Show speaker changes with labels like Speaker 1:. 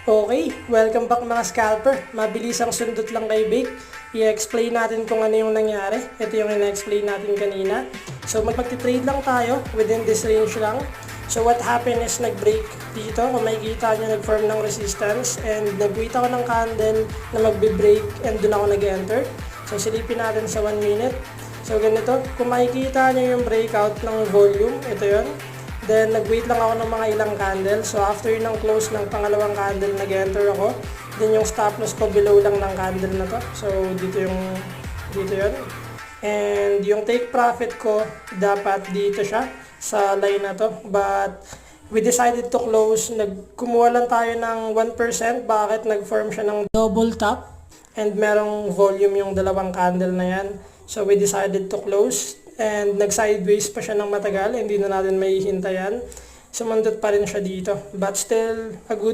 Speaker 1: Okay, welcome back mga scalper. Mabilis ang sundot lang kay Bake. I-explain natin kung ano yung nangyari. Ito yung ina-explain natin kanina. So magti-trade lang tayo within this range lang. So what happened is nag-break dito. Kung makikita nyo, nag-form ng resistance and nag-wait ako ng candle na magbe-break and dun ako nag-enter. So silipin natin sa 1 minute. So ganito, kung makikita nyo yung breakout ng volume, ito yon. Then, nag-wait lang ako ng mga ilang candle. So, after ng close ng pangalawang candle, nag-enter ako. Then, yung stop loss ko below lang ng candle na to. So, dito yun. And, yung take profit ko, dapat dito siya, sa line na to. But, we decided to close. Kumuha lang tayo ng 1%. Bakit? Nag-form siya ng double top. And, merong volume yung dalawang candle na yan. So, we decided to close. And nag-sideways pa siya ng matagal, hindi na natin maihintayan. Sumundot pa rin siya dito. But still, a good